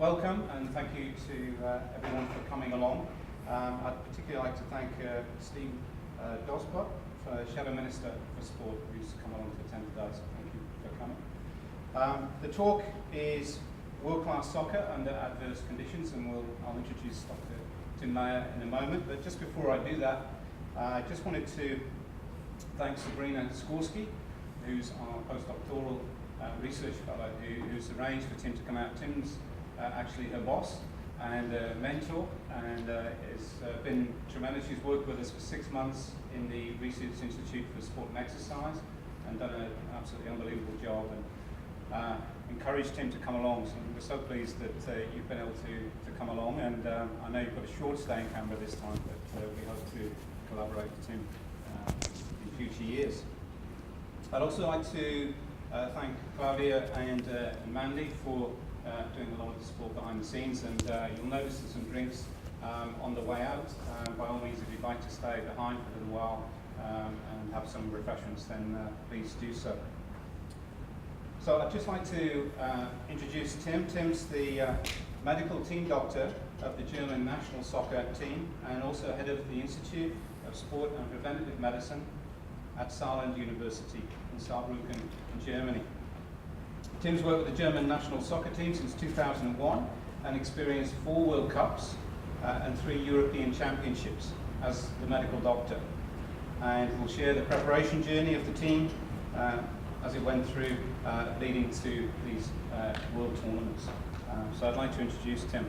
welcome and thank you to everyone for coming along. I'd particularly like to thank Steve Dospa, Shadow Minister for Sport, who's come along to attend today, so thank you for coming. The talk is world-class soccer under adverse conditions, and I'll introduce Dr. Tim Meyer in a moment, but just before I do that, I just wanted to thank Sabrina Skorsky, who's our postdoctoral research fellow, who's arranged for Tim to come out. Tim's actually her boss and mentor, and has been tremendous. She's worked with us for 6 months in the Research Institute for Sport and Exercise and done an absolutely unbelievable job, and encouraged Tim to come along. So we're so pleased that you've been able to come along, and I know you've got a short stay in Canberra this time, but we hope to collaborate with Tim in future years. I'd also like to thank Claudia and Mandy for doing a lot of the support behind the scenes, and you'll notice there's some drinks on the way out. By all means, if you'd like to stay behind for a little while and have some refreshments, then please do so. So I'd just like to introduce Tim. Tim's the medical team doctor of the German national soccer team and also head of the Institute of Sport and Preventive Medicine at Saarland University in Saarbru in Germany. Tim's worked with the German national soccer team since 2001 and experienced 4 World Cups and 3 European Championships as the medical doctor. And we'll share the preparation journey of the team as it went through leading to these world tournaments. So I'd like to introduce Tim.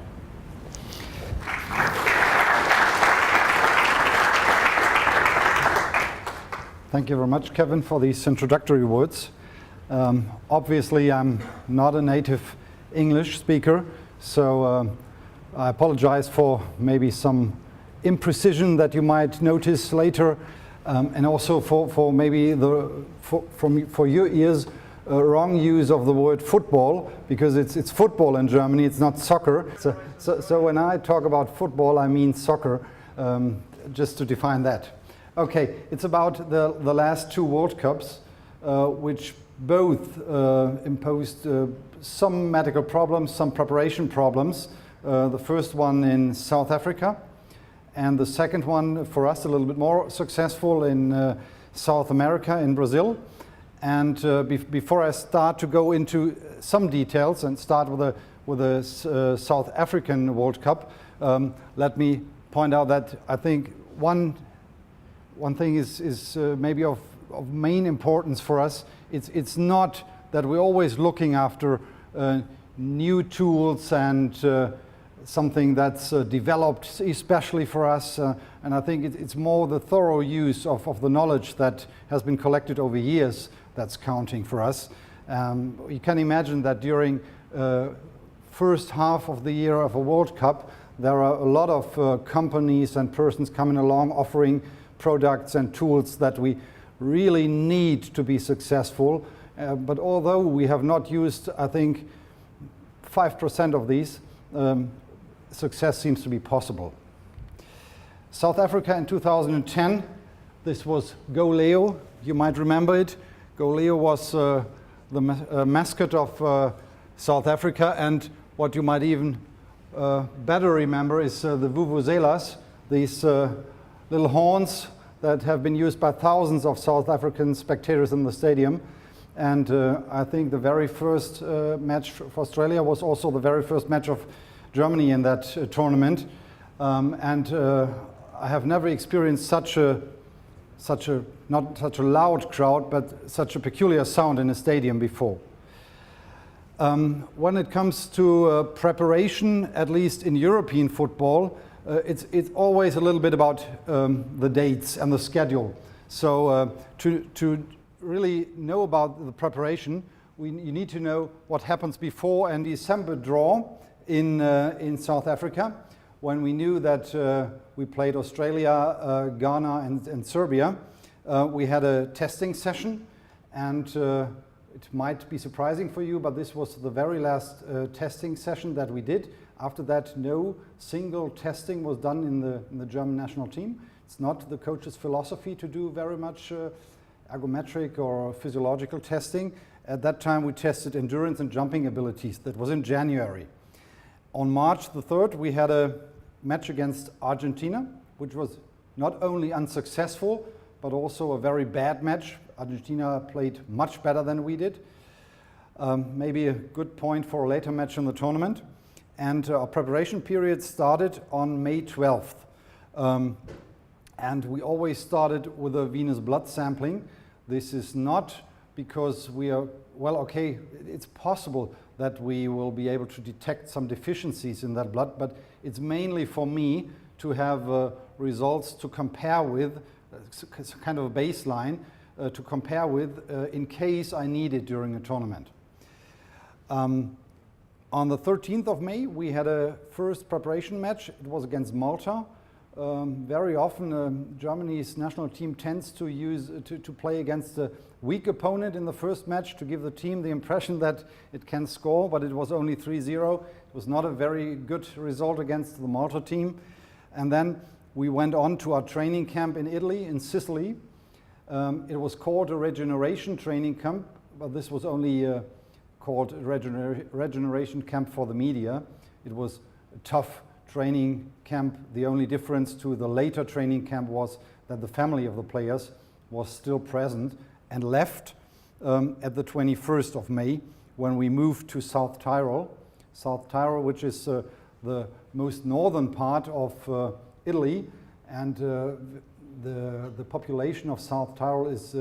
Thank you very much, Kevin, for these introductory words. Obviously, I'm not a native English speaker, so I apologize for maybe some imprecision that you might notice later, and also for maybe for your ears, wrong use of the word football, because it's football in Germany, it's not soccer. So when I talk about football, I mean soccer, just to define that. Okay, it's about the last 2 World Cups, which both imposed some medical problems, some preparation problems. The first one in South Africa, and the second one for us a little bit more successful in South America, in Brazil. And before I start to go into some details and start with the South African World Cup, let me point out that I think one thing is maybe of main importance for us. It's not that we're always looking after new tools and something that's developed especially for us, and I think it's more the thorough use of the knowledge that has been collected over years that's counting for us. You can imagine that during first half of the year of a World Cup, there are a lot of companies and persons coming along offering products and tools that we really need to be successful. But although we have not used, I think, 5% of these, success seems to be possible. South Africa in 2010, this was Go Leo. You might remember it. Go Leo was the mascot of South Africa, and what you might even better remember is the vuvuzelas, these little horns that have been used by thousands of South African spectators in the stadium. And I think the very first match for Australia was also the very first match of Germany in that tournament. And I have never experienced such a not such a loud crowd, but such a peculiar sound in a stadium before. When it comes to preparation, at least in European football, it's always a little bit about the dates and the schedule. So to really know about the preparation, you need to know what happens before an December draw in South Africa, when we knew that we played Australia, Ghana and Serbia. We had a testing session, and it might be surprising for you, but this was the very last testing session that we did. After that, no single testing was done in the German national team. It's not the coach's philosophy to do very much ergometric or physiological testing. At that time, we tested endurance and jumping abilities. That was in January. On March the 3rd, we had a match against Argentina, which was not only unsuccessful, but also a very bad match. Argentina played much better than we did. Maybe a good point for a later match in the tournament. And our preparation period started on May 12th. And we always started with a venous blood sampling. This is not because we are, well, okay, it's possible that we will be able to detect some deficiencies in that blood, but it's mainly for me to have results to compare with, kind of a baseline to compare with in case I need it during a tournament. On the 13th of May, we had a first preparation match. It was against Malta. Very often Germany's national team tends to play against a weak opponent in the first match to give the team the impression that it can score, but it was only 3-0. It was not a very good result against the Malta team. And then we went on to our training camp in Italy, in Sicily. It was called a regeneration training camp, but this was only called regeneration camp for the media. It was a tough training camp. The only difference to the later training camp was that the family of the players was still present and left at the 21st of May when we moved to South Tyrol. South Tyrol, which is the most northern part of Italy, and the population of South Tyrol is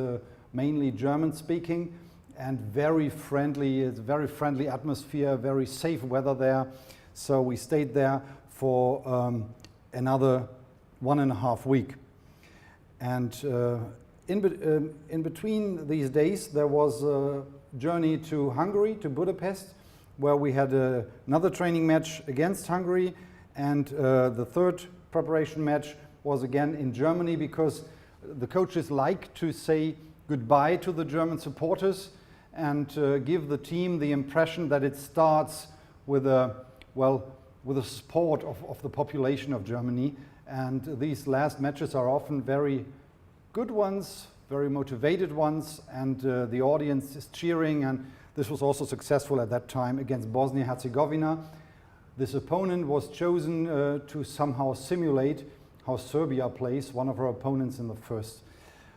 mainly German speaking and very friendly. It's a very friendly atmosphere, very safe weather there. So we stayed there for another 1.5 weeks. And in between these days, there was a journey to Hungary, to Budapest, where we had another training match against Hungary, and the third preparation match was again in Germany, because the coaches like to say goodbye to the German supporters and give the team the impression that it starts with a, well, with the support of the population of Germany. And these last matches are often very good ones, very motivated ones, and the audience is cheering, and this was also successful at that time against Bosnia-Herzegovina. This opponent was chosen to somehow simulate how Serbia plays, one of our opponents in the first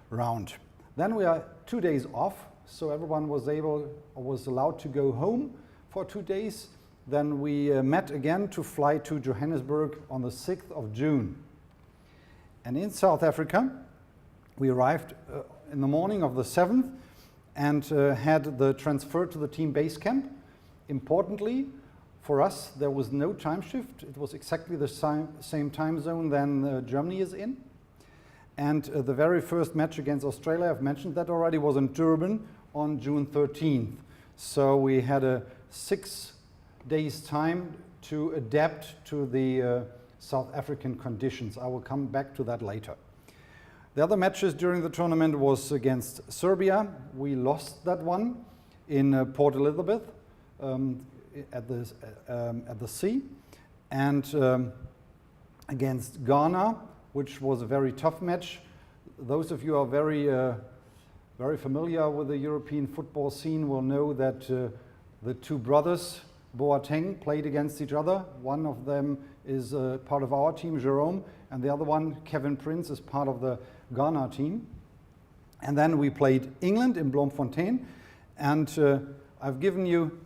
round. Then we are 2 days off, so everyone was allowed to go home for 2 days. Then we met again to fly to Johannesburg on the 6th of June. And in South Africa, we arrived in the morning of the 7th and had the transfer to the team base camp. Importantly, for us, there was no time shift. It was exactly the same time zone than Germany is in. And the very first match against Australia, I've mentioned that already, was in Durban on June 13th. So we had a 6 days time to adapt to the South African conditions. I will come back to that later. The other matches during the tournament was against Serbia. We lost that one in Port Elizabeth at the sea, and against Ghana, which was a very tough match. Those of you who are very familiar with the European football scene will know that the two brothers Boateng played against each other. One of them is part of our team, Jerome, and the other one, Kevin Prince, is part of the Ghana team. And then we played England in Bloemfontein, and I've given you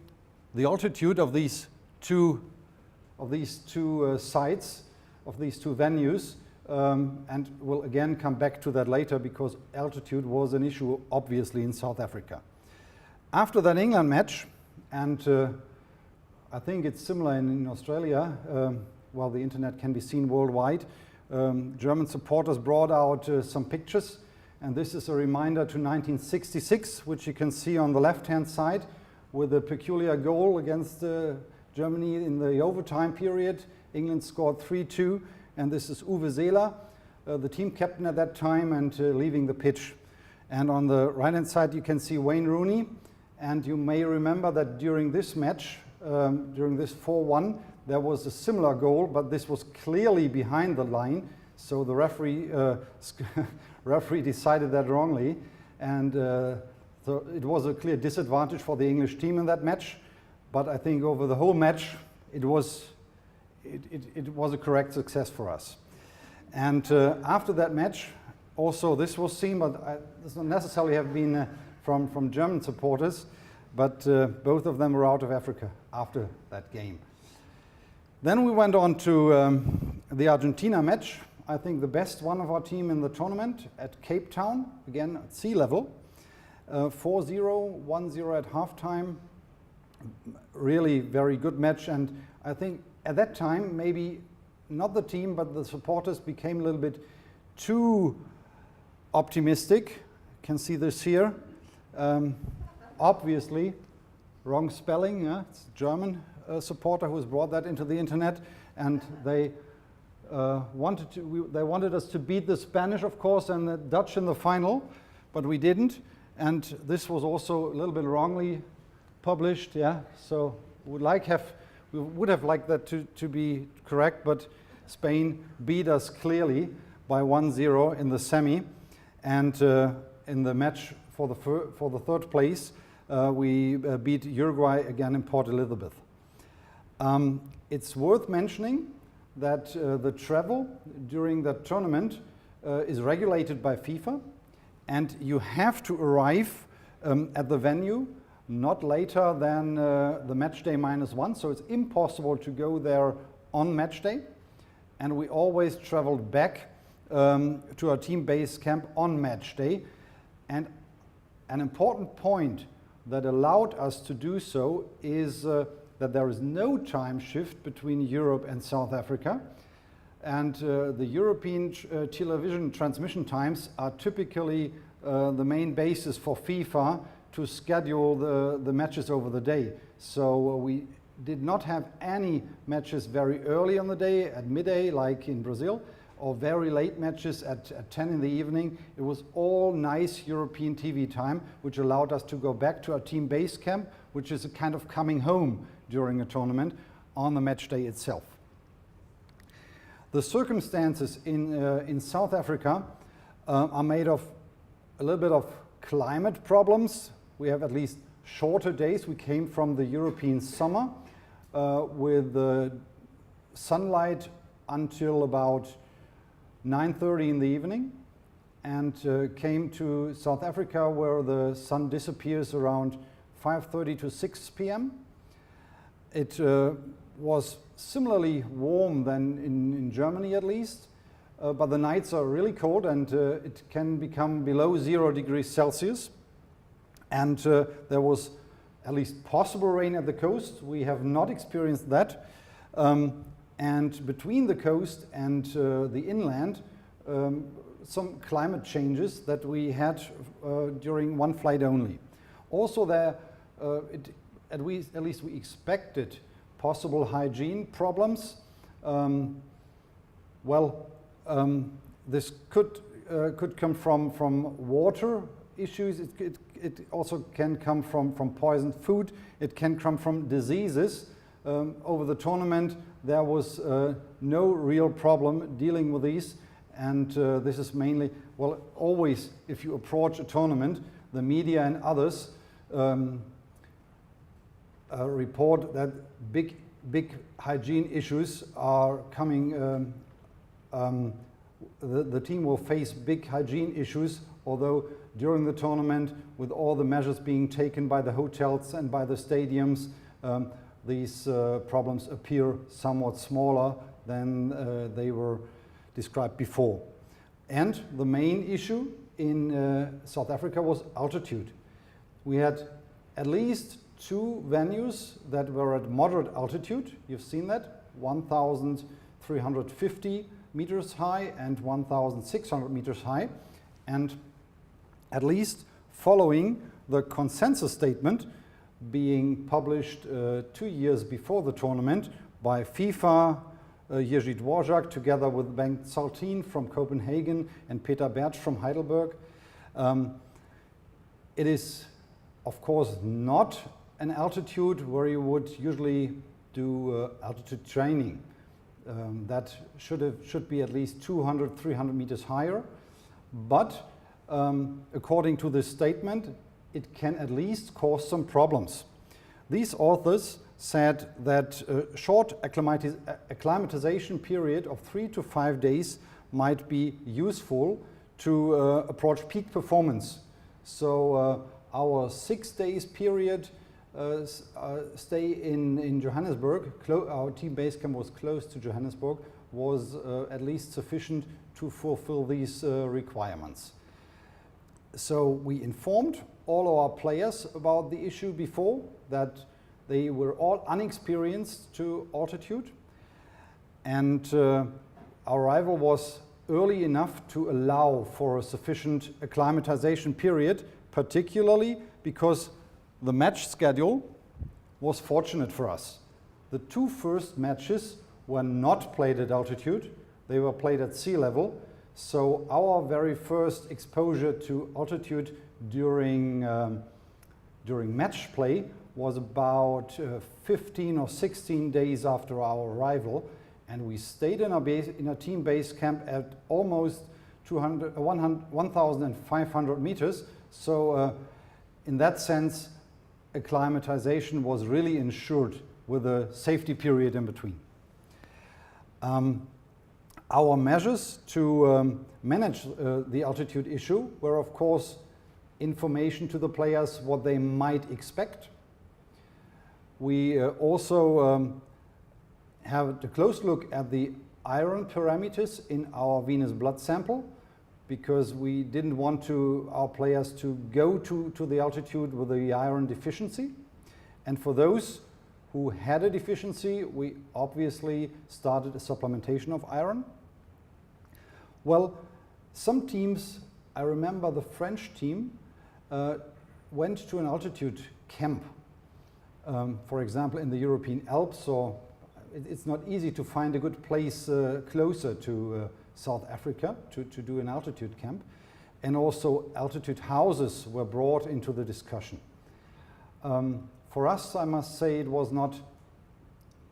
the altitude of these two sites, of these two venues, and we'll again come back to that later, because altitude was an issue obviously in South Africa. After that England match, and I think it's similar in Australia, while the internet can be seen worldwide, German supporters brought out some pictures, and this is a reminder to 1966, which you can see on the left-hand side, with a peculiar goal against Germany in the overtime period. England scored 3-2, and this is Uwe Seeler, the team captain at that time, and leaving the pitch. And on the right-hand side you can see Wayne Rooney, and you may remember that during this match, during this 4-1, there was a similar goal, but this was clearly behind the line, so the referee decided that wrongly, and so it was a clear disadvantage for the English team in that match. But I think over the whole match it was it was a correct success for us. And after that match, also this was seen, but this doesn't necessarily have been from German supporters, but both of them were out of Africa after that game. Then we went on to the Argentina match. I think the best one of our team in the tournament at Cape Town, again at sea level. 4-0, 1-0 at halftime. Really very good match, and I think at that time maybe not the team but the supporters became a little bit too optimistic. You can see this here. Obviously, wrong spelling. It's a German supporter who has brought that into the internet, and they wanted us to beat the Spanish, of course, and the Dutch in the final, but we didn't. And this was also a little bit wrongly published. Yeah. So we would have liked that to be correct, but Spain beat us clearly by 1-0 in the semi, and in the match for the third place, we beat Uruguay again in Port Elizabeth. It's worth mentioning that the travel during that tournament is regulated by FIFA, and you have to arrive at the venue not later than the match day -1, so it's impossible to go there on match day. And we always traveled back to our team base camp on match day. And an important point that allowed us to do so is that there is no time shift between Europe and South Africa. And the European television transmission times are typically the main basis for FIFA to schedule the matches over the day. So we did not have any matches very early on the day at midday like in Brazil, or very late matches at 10 in the evening. It was all nice European TV time, which allowed us to go back to our team base camp, which is a kind of coming home during a tournament on the match day itself. The circumstances in South Africa are made of a little bit of climate problems. We have at least shorter days. We came from the European summer with sunlight until about 9:30 in the evening, and came to South Africa where the sun disappears around 5:30 to 6 p.m. It was similarly warm than in Germany at least, but the nights are really cold, and it can become below 0 degrees Celsius. And there was at least possible rain at the coast. We have not experienced that. And between the coast and the inland, some climate changes that we had during one flight only. Also there, at least we expected possible hygiene problems. This could come from water issues. It also can come from poisoned food. It can come from diseases. Over the tournament, there was no real problem dealing with these, and this is mainly, well, always if you approach a tournament, the media and others report that big hygiene issues are coming. The team will face big hygiene issues, although during the tournament, with all the measures being taken by the hotels and by the stadiums, these problems appear somewhat smaller than they were described before. And the main issue in South Africa was altitude. We had at least 2 venues that were at moderate altitude. You've seen that, 1,350 meters high and 1,600 meters high. And at least following the consensus statement being published 2 years before the tournament by FIFA, Jerzy Dvorak, together with Bengt Saltin from Copenhagen and Peter Bertsch from Heidelberg. It is, of course, not an altitude where you would usually do altitude training. That should be at least 200, 300 meters higher. But according to this statement, it can at least cause some problems. These authors said that a short acclimatization period of 3 to 5 days might be useful to approach peak performance. So our 6 days period stay in Johannesburg, our team base camp was close to Johannesburg, was at least sufficient to fulfill these requirements. So we informed all our players about the issue before, that they were all unexperienced to altitude, and our arrival was early enough to allow for a sufficient acclimatization period, particularly because the match schedule was fortunate for us. The 2 first matches were not played at altitude, they were played at sea level, so our very first exposure to altitude during match play was about 15 or 16 days after our arrival, and we stayed in a team base camp at almost 1,500 meters. So in that sense, acclimatization was really ensured with a safety period in between. Our measures to manage the altitude issue were, of course, information to the players what they might expect. We also have a close look at the iron parameters in our venous blood sample, because we didn't want our players to go to the altitude with the iron deficiency. And for those who had a deficiency, we obviously started a supplementation of iron. Well, some teams, I remember the French team, went to an altitude camp. For example, in the European Alps, or it's not easy to find a good place closer to South Africa to do an altitude camp. And also altitude houses were brought into the discussion. For us, I must say, it was not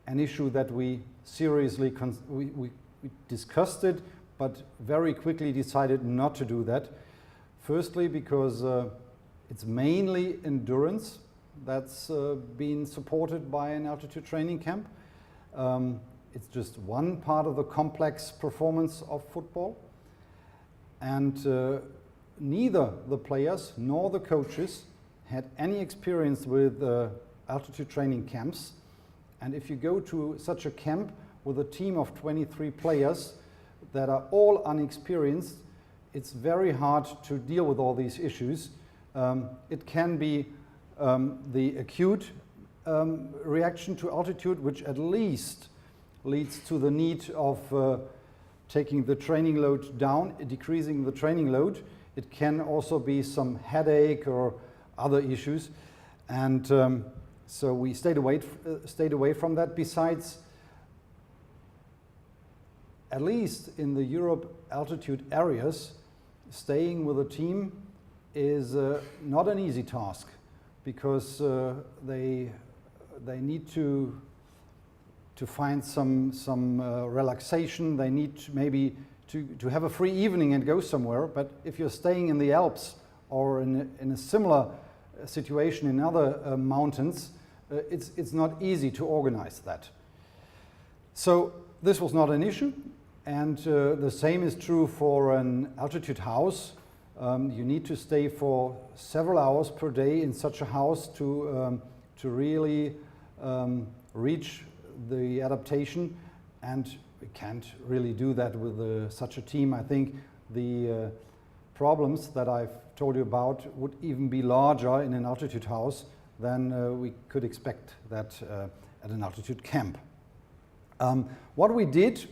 an issue that we seriously we discussed it, but very quickly decided not to do that. Firstly, because it's mainly endurance that's been supported by an altitude training camp. It's just one part of the complex performance of football. And neither the players nor the coaches had any experience with altitude training camps. And if you go to such a camp with a team of 23 players that are all unexperienced, it's very hard to deal with all these issues. It can be the acute reaction to altitude, which at least leads to the need of taking the training load down, decreasing the training load. It can also be some headache or other issues, and so we stayed away from that. Besides, at least in the Europe altitude areas, staying with a team is not an easy task, because they need to find some relaxation. They need maybe to have a free evening and go somewhere. But if you're staying in the Alps or in a similar situation in other mountains, it's not easy to organize that. So this was not an issue, and the same is true for an altitude house. You need to stay for several hours per day in such a house to really reach the adaptation, and we can't really do that with such a team. I think the problems that I've told you about would even be larger in an altitude house than we could expect that at an altitude camp. What we did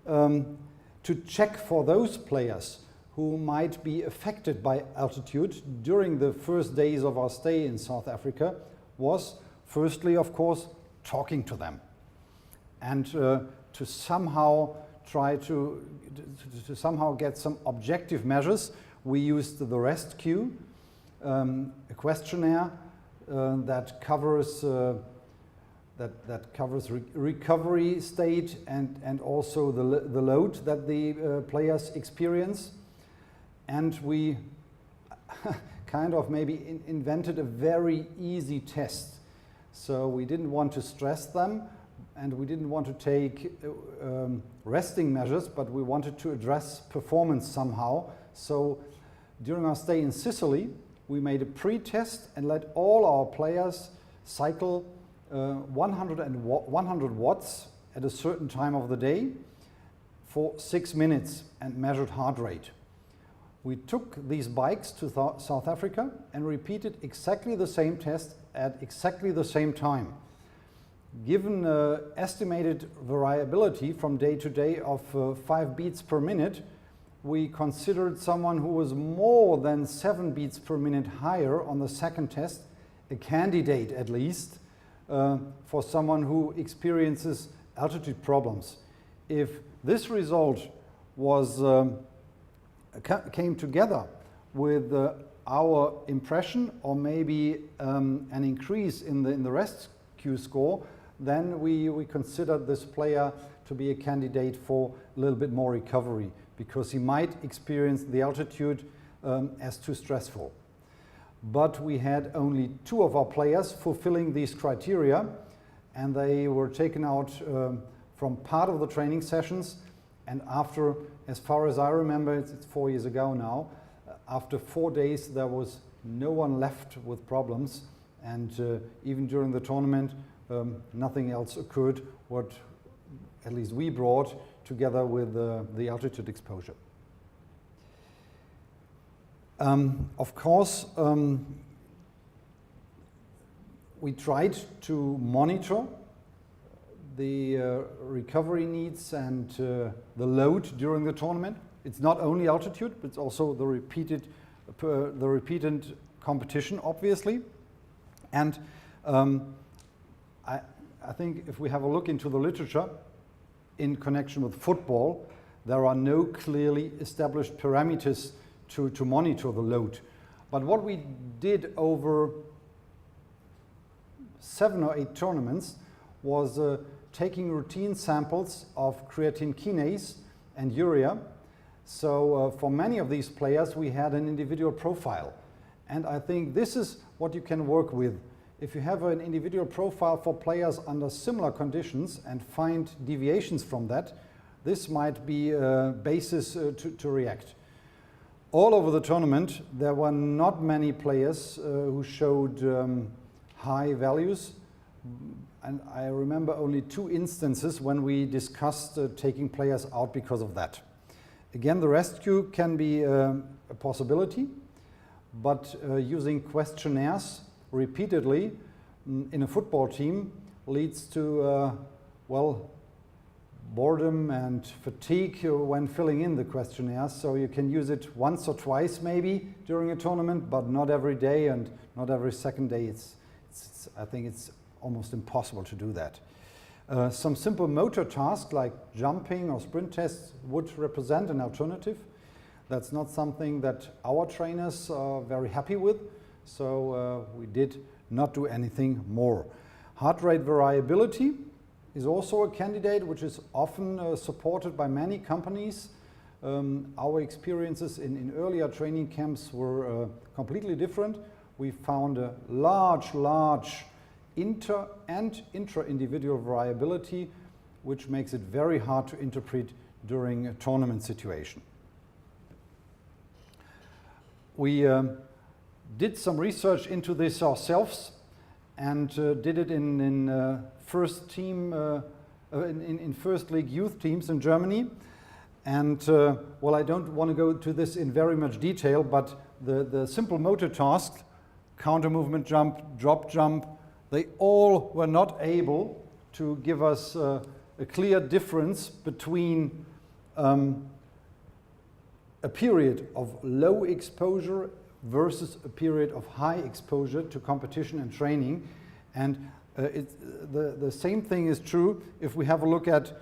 to check for those players who might be affected by altitude during the first days of our stay in South Africa was, firstly, of course, talking to them, and to somehow try to somehow get some objective measures. We used the REST queue, a questionnaire that covers recovery state and also the load that the players experience. And we kind of maybe invented a very easy test. So we didn't want to stress them, and we didn't want to take resting measures, but we wanted to address performance somehow. So during our stay in Sicily, we made a pre-test and let all our players cycle 100 watts at a certain time of the day for 6 minutes and measured heart rate. We took these bikes to South Africa and repeated exactly the same test at exactly the same time. Given estimated variability from day to day of 5 beats per minute, we considered someone who was more than 7 beats per minute higher on the second test a candidate, at least, for someone who experiences altitude problems. If this result was came together with our impression, or maybe an increase in the rescue score, then we considered this player to be a candidate for a little bit more recovery, because he might experience the altitude as too stressful. But we had only 2 of our players fulfilling these criteria, and they were taken out from part of the training sessions, and after, as far as I remember, it's 4 years ago now, after 4 days there was no one left with problems, and even during the tournament nothing else occurred what at least we brought together with the altitude exposure. Of course, we tried to monitor the recovery needs and the load during the tournament. It's not only altitude, but it's also the repeated competition, obviously. And I think if we have a look into the literature in connection with football, there are no clearly established parameters to monitor the load. But what we did over 7 or 8 tournaments was taking routine samples of creatine kinase and urea. So for many of these players we had an individual profile, and I think this is what you can work with. If you have an individual profile for players under similar conditions and find deviations from that, this might be a basis to react. All over the tournament there were not many players who showed high values, and I remember only 2 instances when we discussed taking players out because of that. Again, the rescue can be a possibility, but using questionnaires repeatedly in a football team leads to well, boredom and fatigue when filling in the questionnaires. So you can use it once or twice maybe during a tournament, but not every day and not every second day. I think it's almost impossible to do that. Some simple motor tasks like jumping or sprint tests would represent an alternative. That's not something that our trainers are very happy with, so we did not do anything more. Heart rate variability is also a candidate which is often supported by many companies. Our experiences in earlier training camps were completely different. We found a large inter and intra-individual variability, which makes it very hard to interpret during a tournament situation. We did some research into this ourselves and did it in first team, in first league youth teams in Germany. And well, I don't want to go to this in very much detail, but the simple motor tasks, counter movement jump, drop jump, they all were not able to give us a clear difference between a period of low exposure versus a period of high exposure to competition and training. And the same thing is true if we have a look at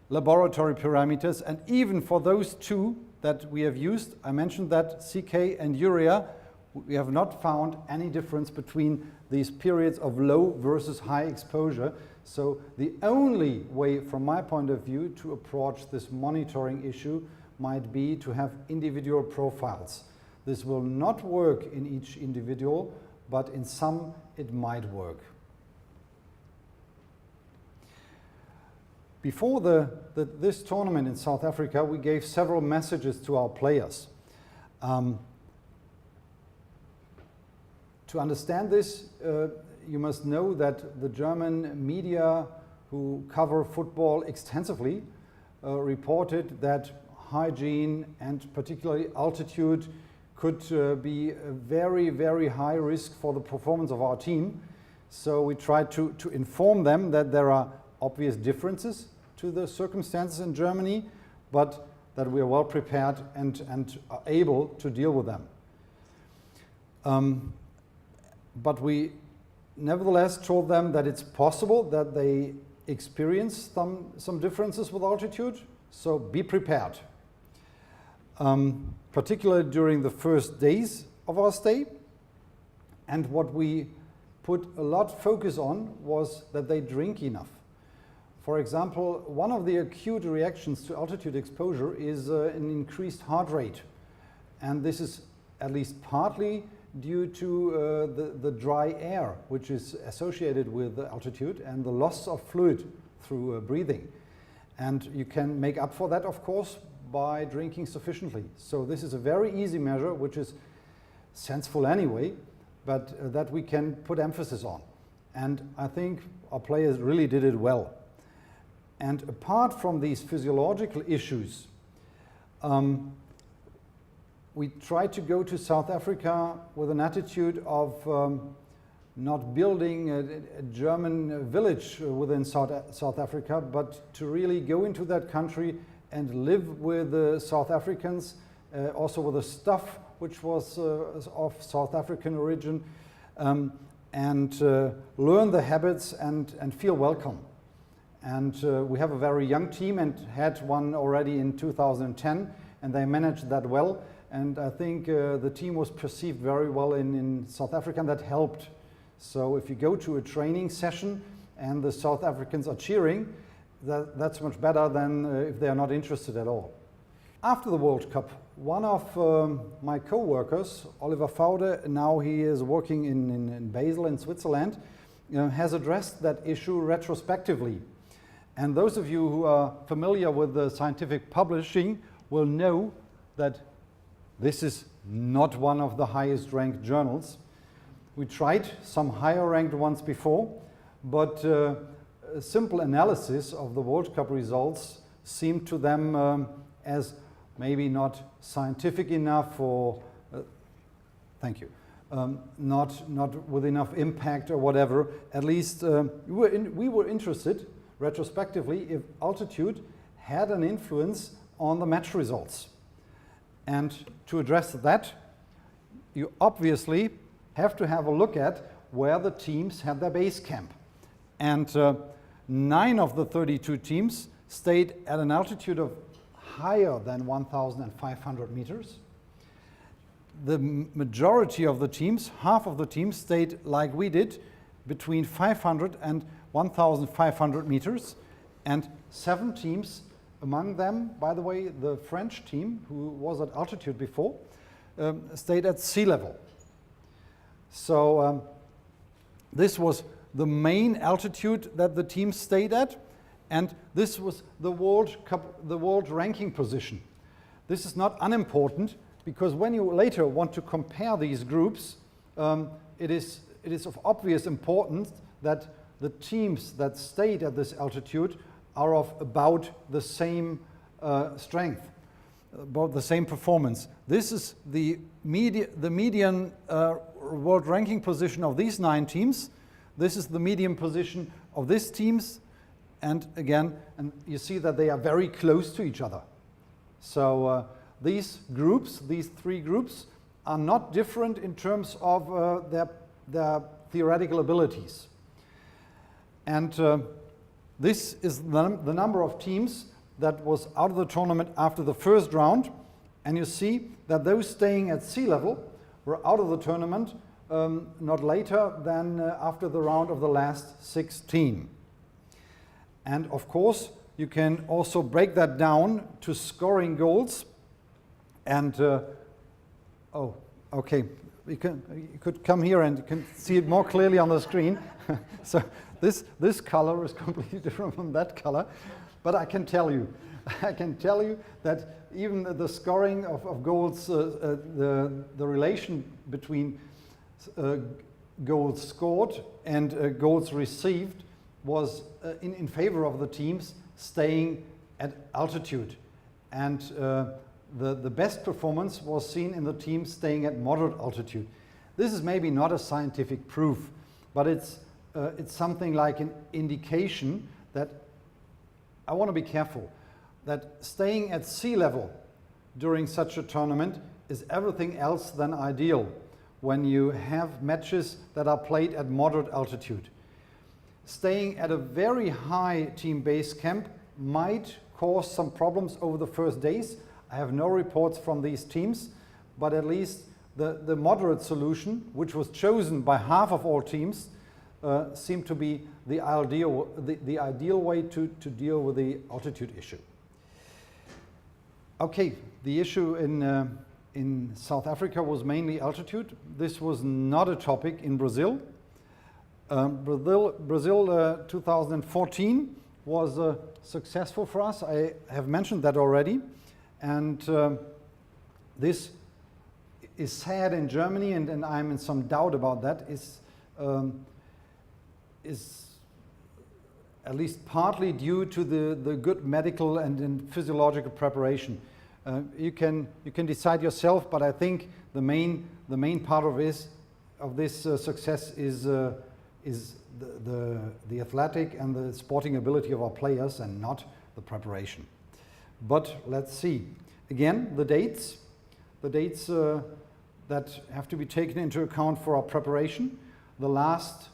laboratory parameters. And even for those 2 that we have used, I mentioned that CK and urea, we have not found any difference between these periods of low versus high exposure. So the only way, from my point of view, to approach this monitoring issue might be to have individual profiles. This will not work in each individual, but in some it might work. Before this tournament in South Africa, we gave several messages to our players. To understand this, you must know that the German media who cover football extensively reported that hygiene and particularly altitude could be a very, very high risk for the performance of our team. So we tried to inform them that there are obvious differences to the circumstances in Germany, but that we are well prepared and are able to deal with them. But we nevertheless told them that it's possible that they experience some differences with altitude, so be prepared. Particularly during the first days of our stay. And what we put a lot focus on was that they drink enough. For example, one of the acute reactions to altitude exposure is an increased heart rate. And this is at least partly due to the dry air, which is associated with altitude and the loss of fluid through breathing. And you can make up for that, of course, by drinking sufficiently. So this is a very easy measure, which is sensible anyway, but that we can put emphasis on. And I think our players really did it well. And apart from these physiological issues, we tried to go to South Africa with an attitude of not building a German village within South Africa, but to really go into that country and live with the South Africans, also with the staff which was of South African origin, and learn the habits and feel welcome. And we have a very young team and had one already in 2010, and they managed that well. And I think the team was perceived very well in South Africa, and that helped. So if you go to a training session and the South Africans are cheering, that's much better than if they are not interested at all. After the World Cup, one of my co-workers, Oliver Faude, now he is working in Basel in Switzerland, has addressed that issue retrospectively. And those of you who are familiar with the scientific publishing will know that this is not one of the highest ranked journals. We tried some higher ranked ones before, but a simple analysis of the World Cup results seemed to them as maybe not scientific enough or, thank you, not with enough impact or whatever. At least we were interested retrospectively if altitude had an influence on the match results. And to address that, you obviously have to have a look at where the teams had their base camp. And 9 of the 32 teams stayed at an altitude of higher than 1,500 meters. The majority of the teams, half of the teams, stayed like we did, between 500 and 1,500 meters, and 7 teams, among them, by the way, the French team, who was at altitude before, stayed at sea level. So this was the main altitude that the teams stayed at, and this was the World Cup, the world ranking position. This is not unimportant, because when you later want to compare these groups, it is of obvious importance that the teams that stayed at this altitude are of about the same strength, about the same performance. This is the median world ranking position of these 9 teams. This is the median position of these teams, and again, and you see that they are very close to each other. So these groups, these 3 groups, are not different in terms of their theoretical abilities. And this is the number of teams that was out of the tournament after the first round. And you see that those staying at sea level were out of the tournament not later than after the round of the last 16. And of course, you can also break that down to scoring goals. And, oh, okay, you could come here and you can see it more clearly on the screen. So this color is completely different from that color. But I can tell you that even the scoring of goals, the relation between goals scored and goals received was in favor of the teams staying at altitude. And the best performance was seen in the teams staying at moderate altitude. This is maybe not a scientific proof, but it's something like an indication that I want to be careful that staying at sea level during such a tournament is everything else than ideal when you have matches that are played at moderate altitude. Staying at a very high team base camp might cause some problems over the first days. I have no reports from these teams, but at least the moderate solution, which was chosen by half of all teams, seemed to be the ideal way to deal with the altitude issue. Okay, the issue in South Africa was mainly altitude. This was not a topic in Brazil. Brazil 2014 was successful for us. I have mentioned that already. And this is sad in Germany, and I'm in some doubt about that, is at least partly due to the good medical and physiological preparation. You can decide yourself, but I think the main part of this success is the athletic and the sporting ability of our players, and not the preparation. But let's see. Again, the dates that have to be taken into account for our preparation. The last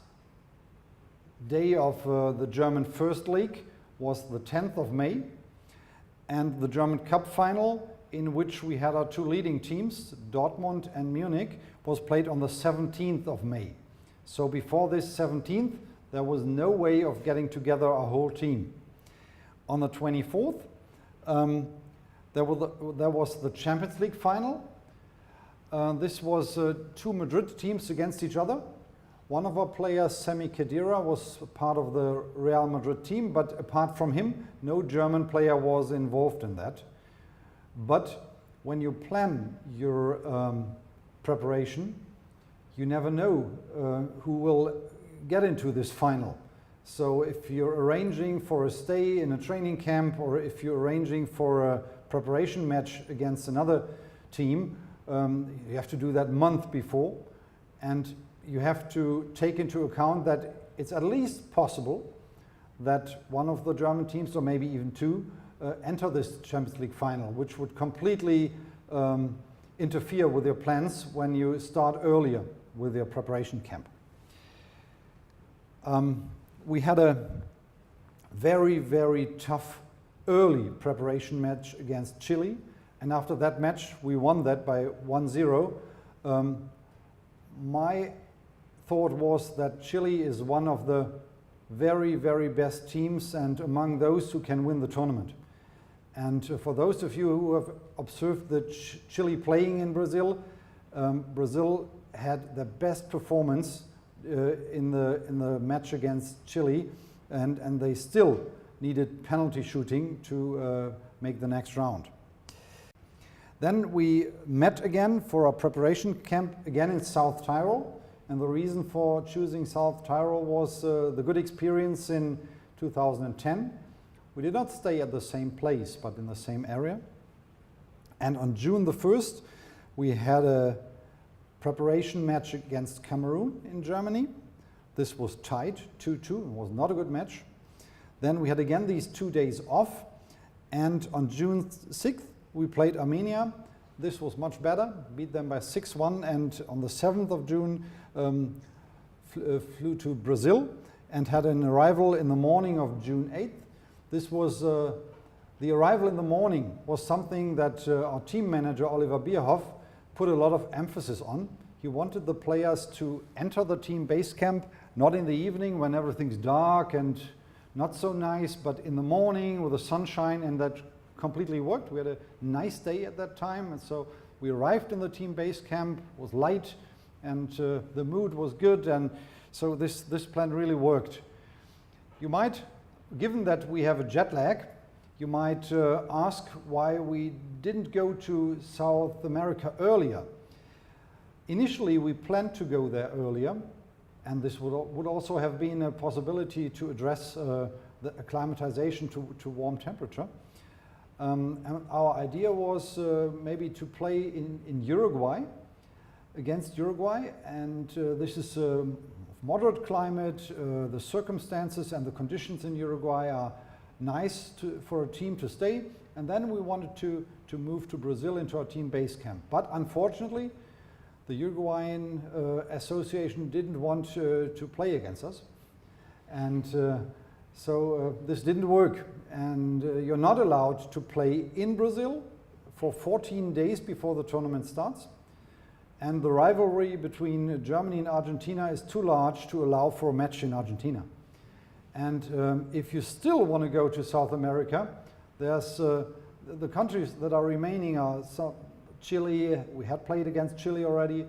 day of the German First League was the 10th of May, and the German Cup final, in which we had our two leading teams, Dortmund and Munich, was played on the 17th of May. So before this 17th, there was no way of getting together a whole team. On the 24th, there was the Champions League final. This was two Madrid teams against each other. One of our players, Sami Khedira, was part of the Real Madrid team, but apart from him, no German player was involved in that. But when you plan your preparation, you never know who will get into this final. So if you're arranging for a stay in a training camp, or if you're arranging for a preparation match against another team, you have to do that month before, and you have to take into account that it's at least possible that one of the German teams, or maybe even two, enter this Champions League final, which would completely interfere with your plans when you start earlier with your preparation camp. We had a very, very tough early preparation match against Chile, and after that match we won that by 1-0. My thought was that Chile is one of the very, very best teams, and among those who can win the tournament. And for those of you who have observed the Chile playing in Brazil, Brazil had the best performance in the match against Chile, and they still needed penalty shooting to make the next round. Then we met again for our preparation camp again in South Tyrol, and the reason for choosing South Tyrol was the good experience in 2010. We did not stay at the same place, but in the same area. And on June the 1st, we had a preparation match against Cameroon in Germany. This was tied 2-2, it was not a good match. Then we had again these 2 days off, and on June 6th we played Armenia. This was much better, beat them by 6-1, and on the 7th of June flew to Brazil and had an arrival in the morning of June 8th. This was, the arrival in the morning was something that our team manager Oliver Bierhoff put a lot of emphasis on. He wanted the players to enter the team base camp, not in the evening when everything's dark and not so nice, but in the morning with the sunshine, and that completely worked. We had a nice day at that time, and so we arrived in the team base camp, it was light, and the mood was good, and so this plan really worked. You might, given that we have a jet lag, you might ask why we didn't go to South America earlier. Initially, we planned to go there earlier, and this would also have been a possibility to address the acclimatization to warm temperature. And our idea was maybe to play in Uruguay, against Uruguay, and this is moderate climate, the circumstances and the conditions in Uruguay are nice for a team to stay, and then we wanted to move to Brazil into our team base camp. But unfortunately, the Uruguayan association didn't want to play against us, and so this didn't work, and you're not allowed to play in Brazil for 14 days before the tournament starts. And the rivalry between Germany and Argentina is too large to allow for a match in Argentina. And if you still want to go to South America, there's the countries that are remaining are Chile, we had played against Chile already,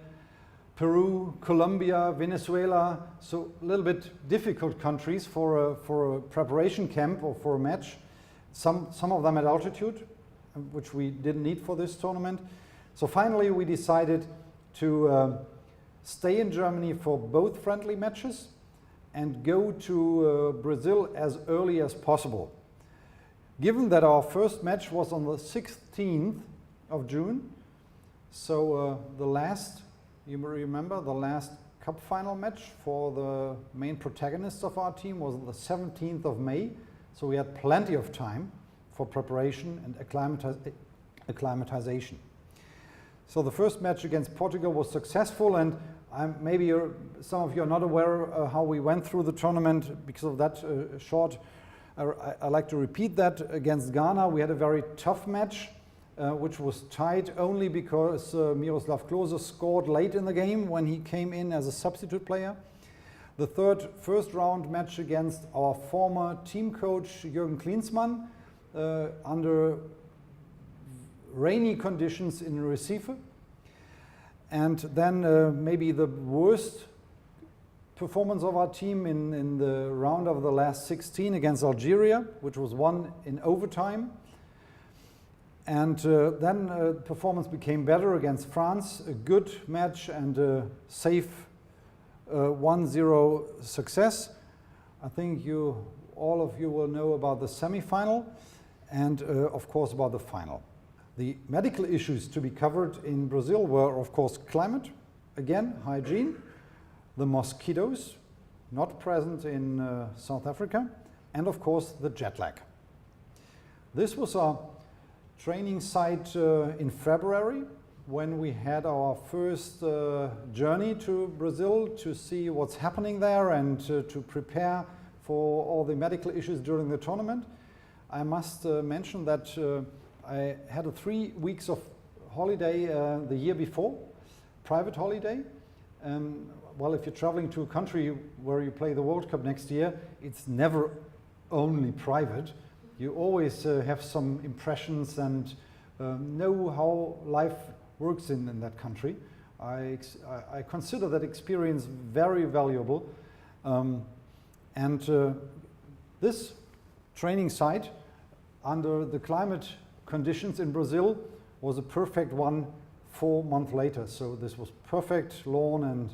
Peru, Colombia, Venezuela, so a little bit difficult countries for a preparation camp or for a match. Some of them at altitude, which we didn't need for this tournament. So finally we decided to stay in Germany for both friendly matches and go to Brazil as early as possible. Given that our first match was on the 16th of June, so the last, you may remember, the last cup final match for the main protagonists of our team was the 17th of May, so we had plenty of time for preparation and acclimatization. So the first match against Portugal was successful, and maybe some of you are not aware how we went through the tournament because of that short. I like to repeat that. Against Ghana we had a very tough match, which was tied only because Miroslav Klose scored late in the game when he came in as a substitute player. The first round match against our former team coach Jürgen Klinsmann under rainy conditions in Recife. And then maybe the worst performance of our team in the round of the last 16 against Algeria, which was won in overtime. And then performance became better against France, a good match and a safe 1-0 success. I think all of you will know about the semi-final and of course about the final. The medical issues to be covered in Brazil were, of course, climate, again, hygiene, the mosquitoes, not present in South Africa, and of course, the jet lag. This was our training site in February, when we had our first journey to Brazil to see what's happening there and to prepare for all the medical issues during the tournament. I must mention that I had 3 weeks of holiday the year before, private holiday. Well, if you're traveling to a country where you play the World Cup next year, it's never only private. You always have some impressions and know how life works in that country. I consider that experience very valuable. This training site under the climate conditions in Brazil was a perfect one 4 months later. So this was perfect lawn and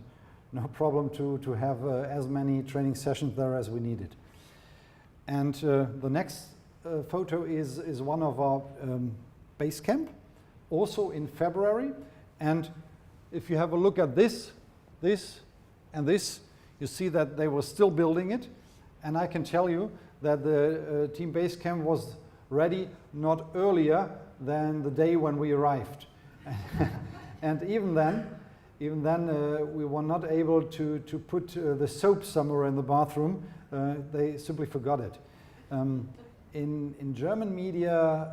no problem to have as many training sessions there as we needed. And the next photo is one of our base camp, also in February. And if you have a look at this, and this, you see that they were still building it. And I can tell you that the team base camp was ready not earlier than the day when we arrived. And even then we were not able to put the soap somewhere in the bathroom. They simply forgot it. In German media,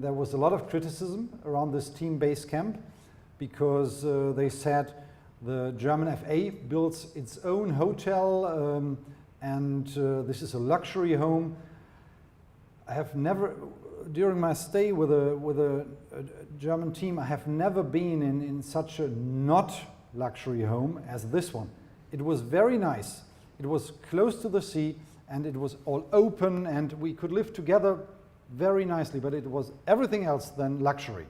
there was a lot of criticism around this team base camp because they said the German FA builds its own hotel and this is a luxury home. I have never, during my stay with a German team, I have never been in such a not luxury home as this one. It was very nice. It was close to the sea and it was all open and we could live together very nicely, but it was everything else than luxury.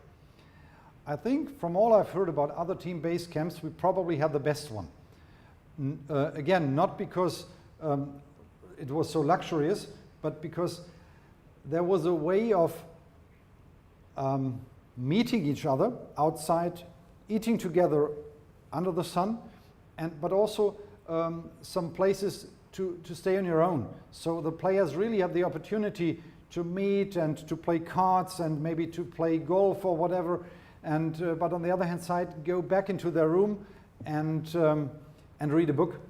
I think from all I've heard about other team-based camps, we probably had the best one. Again, not because it was so luxurious, but because there was a way of meeting each other outside, eating together under the sun, but also some places to stay on your own. So the players really had the opportunity to meet and to play cards and maybe to play golf or whatever, but on the other hand side, go back into their room and read a book.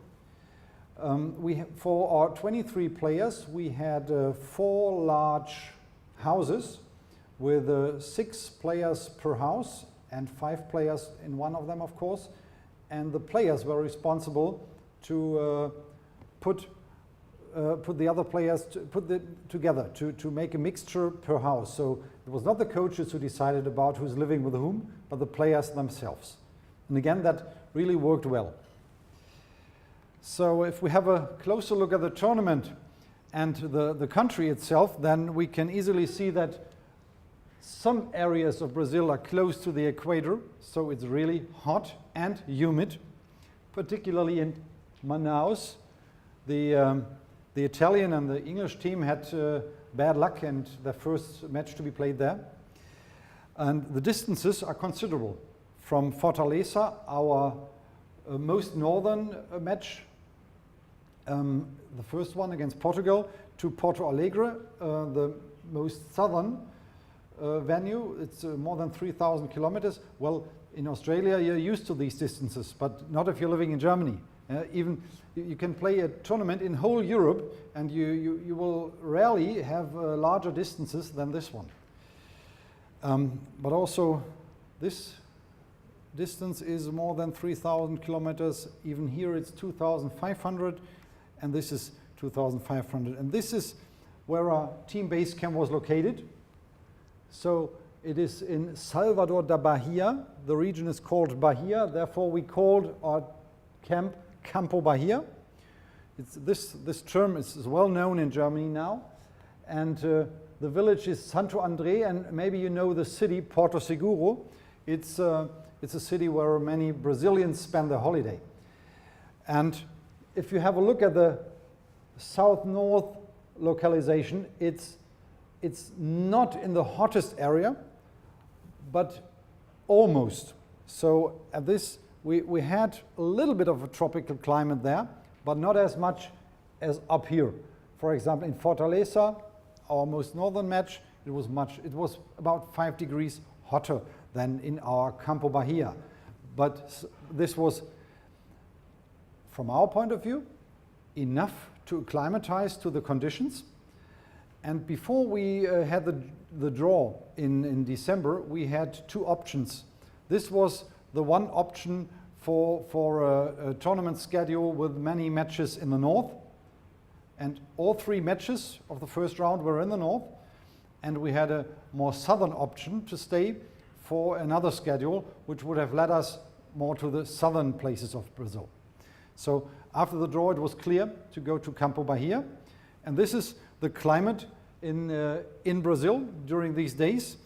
For our 23 players, we had 4 large houses with 6 players per house and 5 players in one of them, of course. And the players were responsible to put the other players together to make a mixture per house. So it was not the coaches who decided about who's living with whom, but the players themselves. And again, that really worked well. So if we have a closer look at the tournament and the country itself, then we can easily see that some areas of Brazil are close to the equator, so it's really hot and humid, particularly in Manaus. The Italian and the English team had bad luck and their first match to be played there. And the distances are considerable. From Fortaleza, our most northern match, the first one against Portugal, to Porto Alegre, the most southern venue. It's more than 3,000 kilometers. Well, in Australia you're used to these distances, but not if you're living in Germany. Even you can play a tournament in whole Europe and you will rarely have larger distances than this one. But also this distance is more than 3,000 kilometers. Even here it's 2,500 and this is 2,500. And this is where our team base camp was located. So it is in Salvador da Bahia. The region is called Bahia, therefore we called our camp Campo Bahia. This term is well known in Germany now. And the village is Santo André, and maybe you know the city Porto Seguro. It's a city where many Brazilians spend their holiday. And if you have a look at the south-north localization, it's not in the hottest area, but almost. So at this, we had a little bit of a tropical climate there, but not as much as up here. For example, in Fortaleza, our most northern match, it was about 5 degrees hotter than in our Campo Bahia. But this was, from our point of view, enough to acclimatize to the conditions. And before we had the draw in December, we had 2 options. This was the one option for a tournament schedule with many matches in the north. And all 3 matches of the first round were in the north. And we had a more southern option to stay for another schedule, which would have led us more to the southern places of Brazil. So after the draw, it was clear to go to Campo Bahia. And this is the climate in Brazil during these days.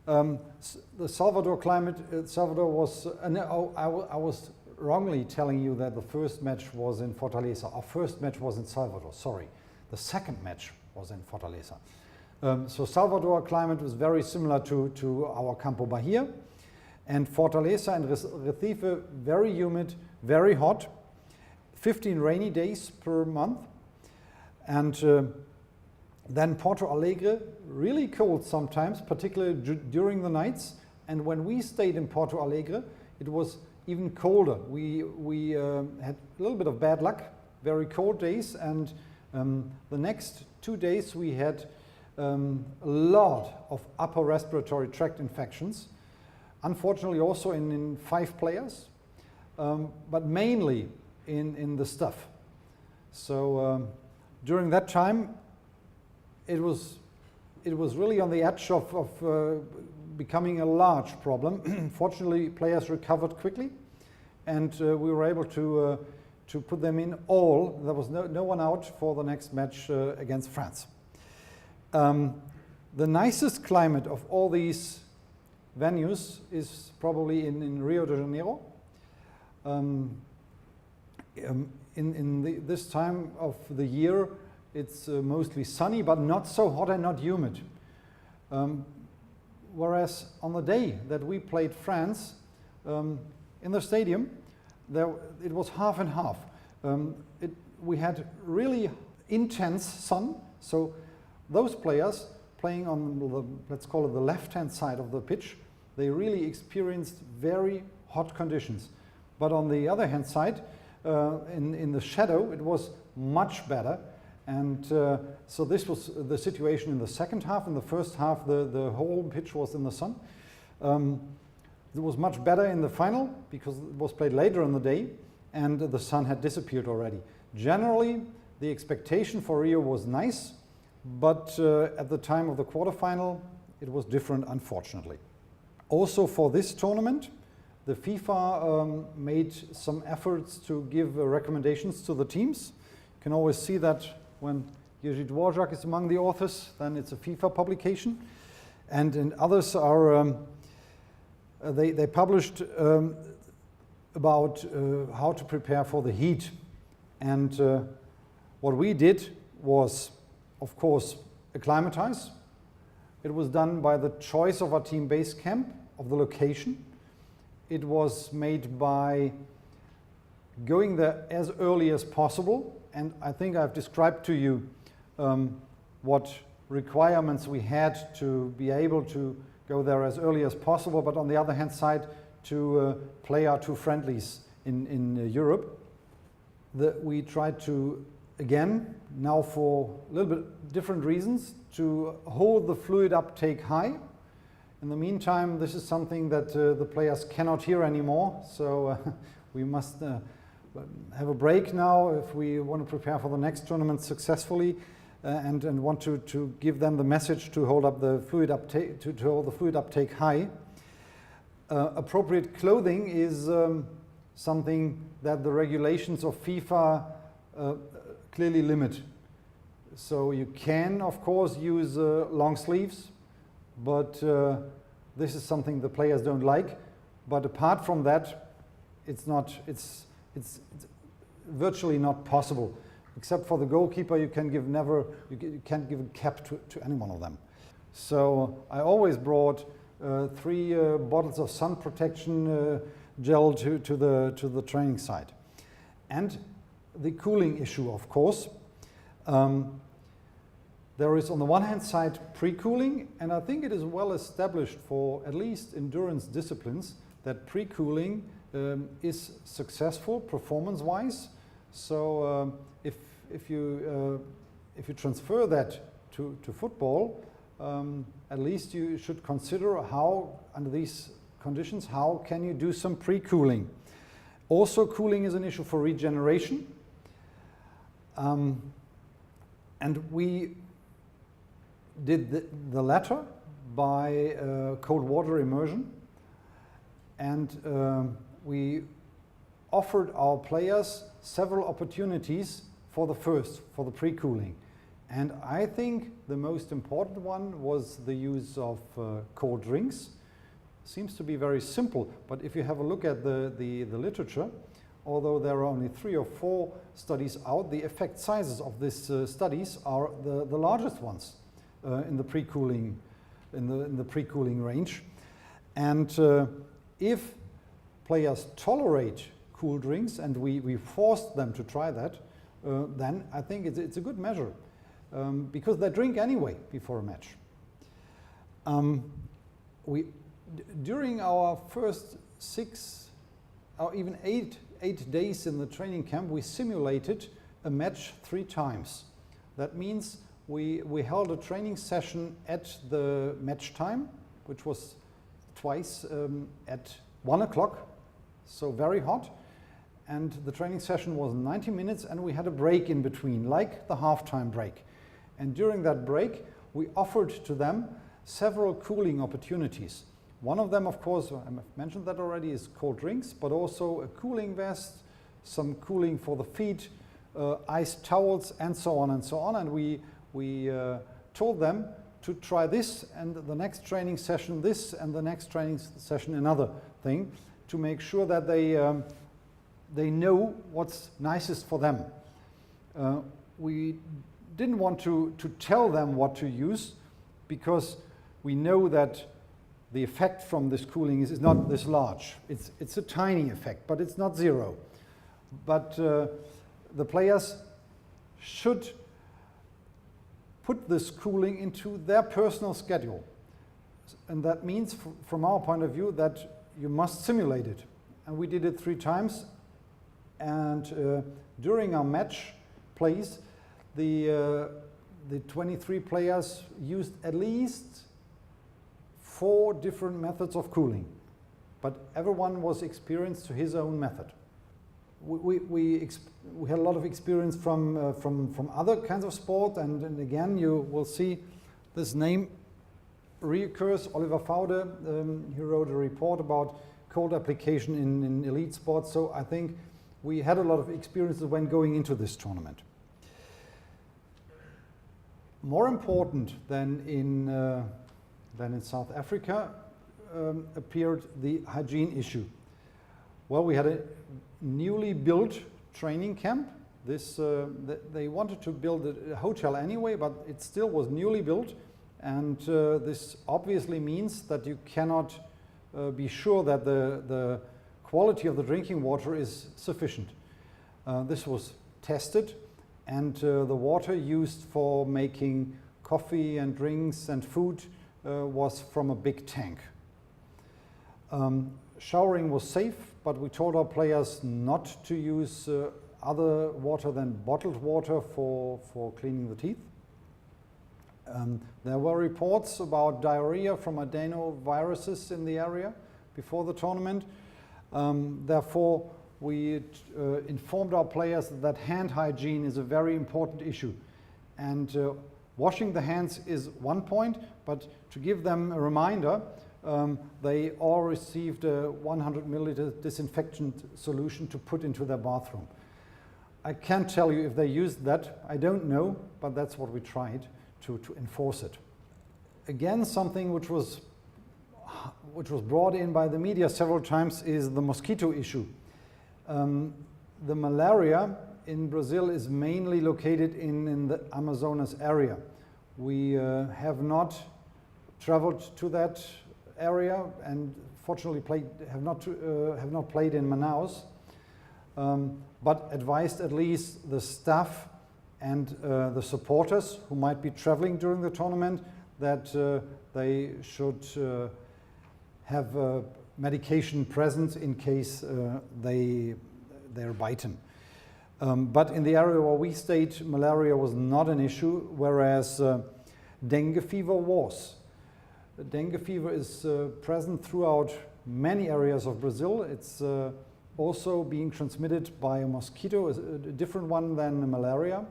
The Salvador climate, Salvador was, I was wrongly telling you that the first match was in Fortaleza. Our first match was in Salvador, sorry. The second match was in Fortaleza. So Salvador climate was very similar to our Campo Bahia. And Fortaleza and Recife, very humid, very hot. 15 rainy days per month. And then Porto Alegre, really cold sometimes, particularly during the nights. And when we stayed in Porto Alegre, it was even colder. We had a little bit of bad luck, very cold days. And the next 2 days we had a lot of upper respiratory tract infections. Unfortunately also in 5 players, but mainly in the staff. So during that time, it was really on the edge of becoming a large problem. Fortunately, players recovered quickly, and we were able to put them in all. There was no one out for the next match against France. The nicest climate of all these venues is probably in Rio de Janeiro. This time of the year, it's mostly sunny, but not so hot and not humid. Whereas on the day that we played France, in the stadium, it was half and half. We had really intense sun, so those players playing on the, let's call it the left-hand side of the pitch, they really experienced very hot conditions. But on the other hand side, in the shadow, it was much better. And so this was the situation in the second half. In the first half, the whole pitch was in the sun. It was much better in the final because it was played later in the day and the sun had disappeared already. Generally, the expectation for Rio was nice, but at the time of the quarterfinal, it was different, unfortunately. Also for this tournament, the FIFA made some efforts to give recommendations to the teams. You can always see that when Jerzy Dvorak is among the authors, then it's a FIFA publication. And others are, they published about how to prepare for the heat. And what we did was, of course, acclimatize. It was done by the choice of our team base camp, of the location. It was made by going there as early as possible. And I think I've described to you what requirements we had to be able to go there as early as possible, but on the other hand side, to play our two friendlies in Europe. We tried to, again, now for a little bit different reasons, to hold the fluid uptake high. In the meantime, this is something that the players cannot hear anymore, so we must have a break now if we want to prepare for the next tournament successfully, and want to give them the message to hold up the fluid uptake, to hold the fluid uptake high. Appropriate clothing is something that the regulations of FIFA clearly limit. So you can, of course, use long sleeves, but this is something the players don't like. But apart from that, it's virtually not possible. Except for the goalkeeper, you can't give a cap to any one of them. So I always brought 3 bottles of sun protection gel to the training site. And the cooling issue, of course. There is on the one hand side pre-cooling, and I think it is well established for at least endurance disciplines that pre-cooling is successful performance-wise. So if you transfer that to football, at least you should consider how, under these conditions, how can you do some pre-cooling. Also, cooling is an issue for regeneration. And we did the latter by cold water immersion. And we offered our players several opportunities for the pre-cooling. And I think the most important one was the use of cold drinks. Seems to be very simple, but if you have a look at the literature, although there are only 3 or 4 studies out, the effect sizes of these studies are the largest ones in the pre-cooling range. And if players tolerate cool drinks, and we forced them to try that, then I think it's a good measure, because they drink anyway before a match. During our first 6 or even 8 days in the training camp, we simulated a match 3 times. That means we held a training session at the match time, which was twice at 1 o'clock, so very hot. And the training session was 90 minutes, and we had a break in between, like the halftime break. And during that break, we offered to them several cooling opportunities. One of them, of course, I mentioned that already, is cold drinks, but also a cooling vest, some cooling for the feet, ice towels, and so on and so on. And we told them to try this, and the next training session this, and the next training session another thing, to make sure that they know what's nicest for them. We didn't want to tell them what to use, because we know that the effect from this cooling is not this large. It's a tiny effect, but it's not zero. But the players should put this cooling into their personal schedule. And that means, from our point of view, that you must simulate it. And we did it 3 times. And during our match plays, the 23 players used at least 4 different methods of cooling. But everyone was experienced to his own method. We had a lot of experience from other kinds of sport, and again you will see this name reoccurs. Oliver Faude, he wrote a report about cold application in elite sports, so I think we had a lot of experiences when going into this tournament. More important than in South Africa appeared the hygiene issue. Well, we had a newly built training camp. They wanted to build a hotel anyway, but it still was newly built, and this obviously means that you cannot be sure that the quality of the drinking water is sufficient. This was tested, and the water used for making coffee and drinks and food was from a big tank. Showering was safe, but we told our players not to use other water than bottled water for cleaning the teeth. There were reports about diarrhea from adenoviruses in the area before the tournament. Therefore, we informed our players that hand hygiene is a very important issue. And washing the hands is one point, but to give them a reminder, they all received a 100 milliliter disinfectant solution to put into their bathroom. I can't tell you if they used that, I don't know, but that's what we tried to enforce it. Again, something which was brought in by the media several times is the mosquito issue. The malaria in Brazil is mainly located in the Amazonas area. We have not traveled to that area, and fortunately have not played in Manaus, but advised at least the staff and the supporters who might be traveling during the tournament that they should have medication present in case they're bitten. But in the area where we stayed, malaria was not an issue, whereas dengue fever was. Dengue fever is present throughout many areas of Brazil. It's also being transmitted by a mosquito, a different one than malaria.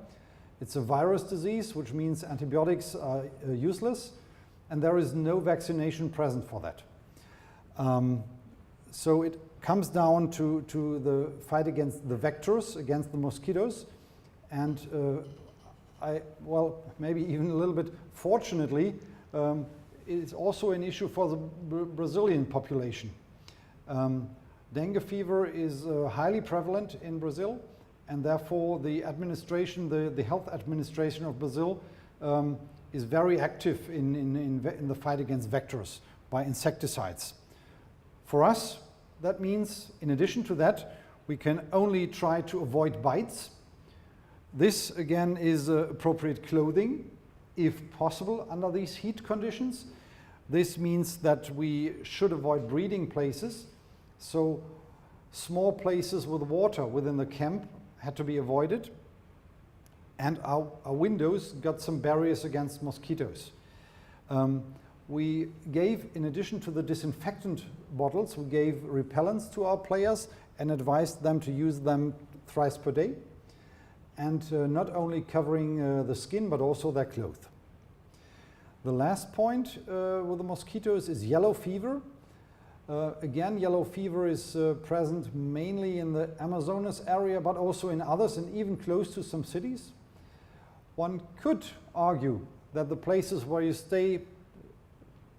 It's a virus disease, which means antibiotics are useless, and there is no vaccination present for that. So it comes down to the fight against the vectors, against the mosquitoes, and maybe even a little bit fortunately, it's also an issue for the Brazilian population. Dengue fever is highly prevalent in Brazil, and therefore the administration, the health administration of Brazil is very active in the fight against vectors by insecticides. For us, that means, in addition to that, we can only try to avoid bites. This, again, is appropriate clothing, if possible, under these heat conditions. This means that we should avoid breeding places. So small places with water within the camp had to be avoided. And our windows got some barriers against mosquitoes. We gave, in addition to the disinfectant bottles, we gave repellents to our players and advised them to use them thrice per day. And not only covering the skin, but also their clothes. The last point with the mosquitoes is yellow fever. Again, yellow fever is present mainly in the Amazonas area, but also in others and even close to some cities. One could argue that the places where you stay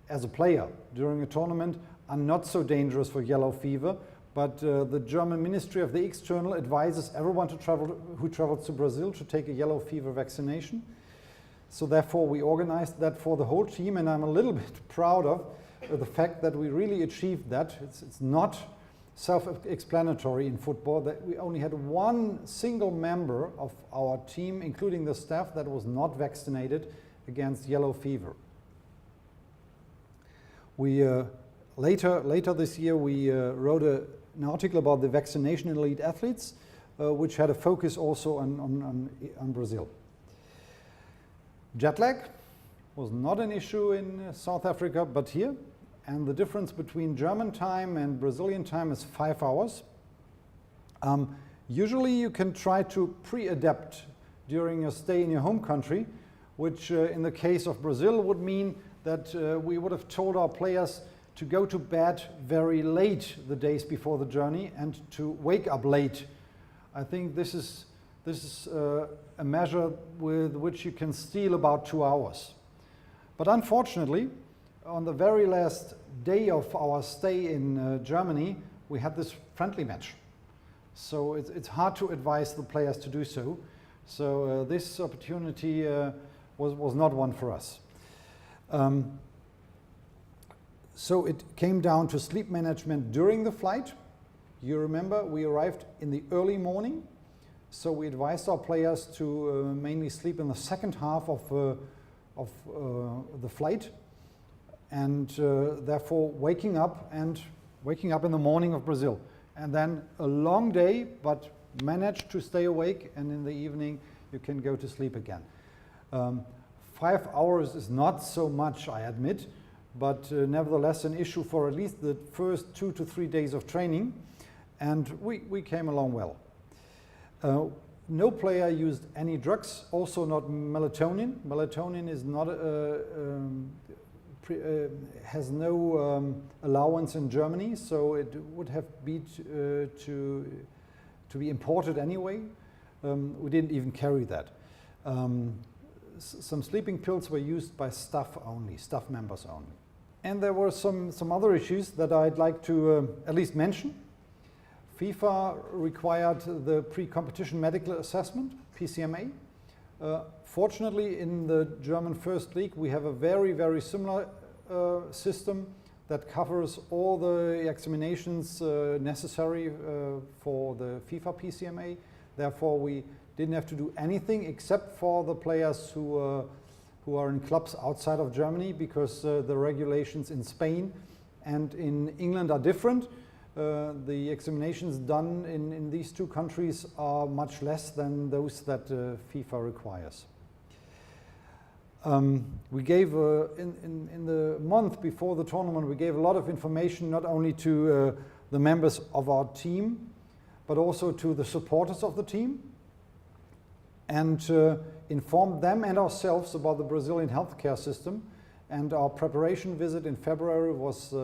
as a player during a tournament are not so dangerous for yellow fever, but the German Ministry of the External advises everyone who travels to Brazil to take a yellow fever vaccination. So therefore we organized that for the whole team, and I'm a little bit proud of the fact that we really achieved that. It's not self-explanatory in football that we only had one single member of our team, including the staff, that was not vaccinated against yellow fever. We later this year we wrote an article about the vaccination in elite athletes, which had a focus also on Brazil. Jet lag was not an issue in South Africa, but here. And the difference between German time and Brazilian time is 5 hours. Usually you can try to pre-adapt during your stay in your home country, which in the case of Brazil would mean that we would have told our players to go to bed very late the days before the journey and to wake up late. I think this is a measure with which you can steal about 2 hours. But unfortunately, on the very last day of our stay in Germany, we had this friendly match. So it's hard to advise the players to do so. So this opportunity was not one for us. So it came down to sleep management during the flight. You remember we arrived in the early morning. So we advised our players to mainly sleep in the second half of the flight. And therefore waking up in the morning of Brazil. And then a long day, but manage to stay awake, and in the evening you can go to sleep again. 5 hours is not so much, I admit, but nevertheless an issue for at least the first 2 to 3 days of training, and we came along well. No player used any drugs, also not melatonin. Melatonin is not has no allowance in Germany, so it would have been to be imported anyway. We didn't even carry that. Some sleeping pills were used by staff only, staff members only. And there were some other issues that I'd like to at least mention. FIFA required the pre-competition medical assessment, PCMA. Fortunately, in the German First League, we have a very, very similar system that covers all the examinations necessary for the FIFA PCMA. Therefore, we didn't have to do anything except for the players who are in clubs outside of Germany, because the regulations in Spain and in England are different. The examinations done in these two countries are much less than those that FIFA requires. We gave, in the month before the tournament, we gave a lot of information not only to the members of our team, but also to the supporters of the team, and informed them and ourselves about the Brazilian healthcare system. And our preparation visit in February was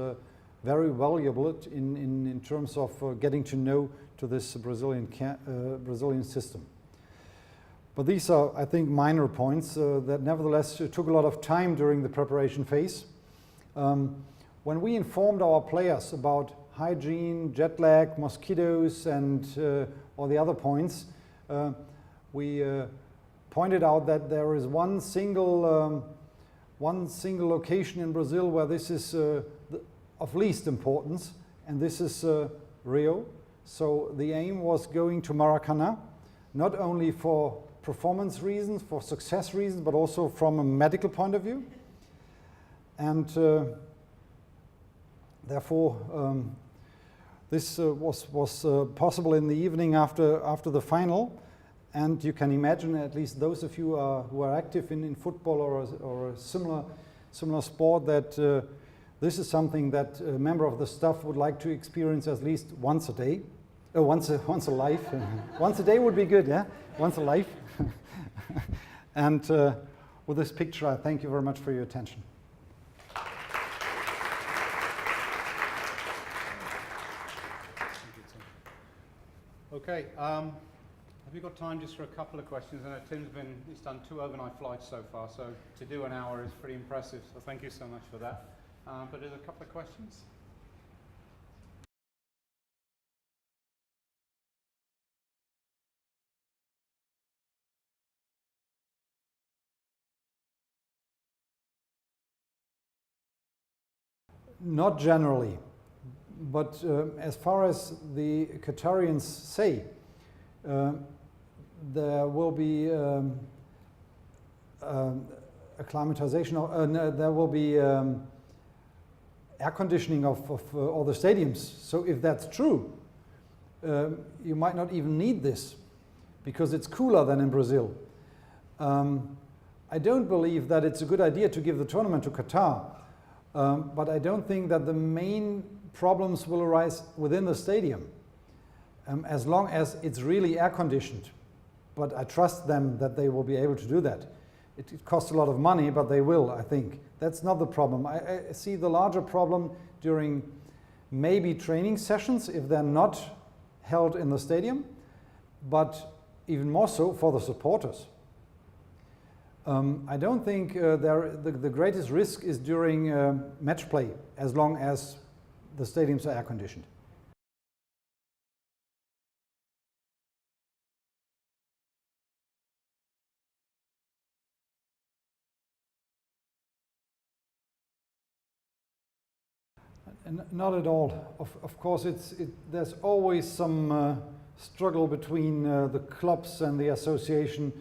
very valuable in terms of getting to know to this Brazilian system. But these are, I think, minor points that nevertheless took a lot of time during the preparation phase. When we informed our players about hygiene, jet lag, mosquitoes, and all the other points, we pointed out that there is one single location in Brazil where this is of least importance, and this is Rio. So the aim was going to Maracanã, not only for performance reasons, for success reasons, but also from a medical point of view. And therefore this was possible in the evening after the final. And you can imagine, at least those of you who are active in football or a similar sport, that this is something that a member of the staff would like to experience at least once a day. Once a life. Once a day would be good, yeah? Once a life. And with this picture, I thank you very much for your attention. Okay, have you got time just for a couple of questions? I know he's done 2 overnight flights so far, so to do an hour is pretty impressive, so thank you so much for that. But there's a couple of questions. Not generally, but as far as the Qatarians say, there will be acclimatization, there will be air conditioning of all the stadiums. So if that's true, you might not even need this because it's cooler than in Brazil. I don't believe that it's a good idea to give the tournament to Qatar, but I don't think that the main problems will arise within the stadium as long as it's really air conditioned. But I trust them that they will be able to do that. It costs a lot of money, but they will, I think. That's not the problem. I see the larger problem during maybe training sessions if they're not held in the stadium, but even more so for the supporters. I don't think the greatest risk is during match play, as long as the stadiums are air conditioned. Not at all. Of course, there's always some struggle between the clubs and the association,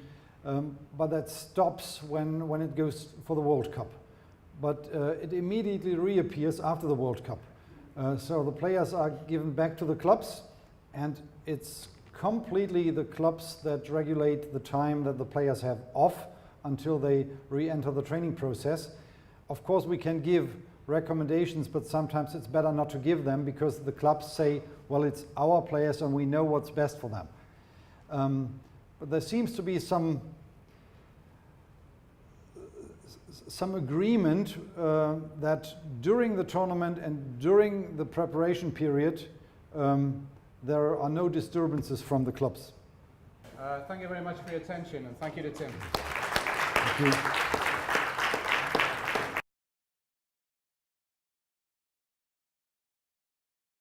but that stops when it goes for the World Cup. But it immediately reappears after the World Cup. So the players are given back to the clubs, and it's completely the clubs that regulate the time that the players have off until they re-enter the training process. Of course, we can give recommendations, but sometimes it's better not to give them because the clubs say, well, it's our players and we know what's best for them. But there seems to be some agreement that during the tournament and during the preparation period, there are no disturbances from the clubs. Thank you very much for your attention, and thank you to Tim. Thank you.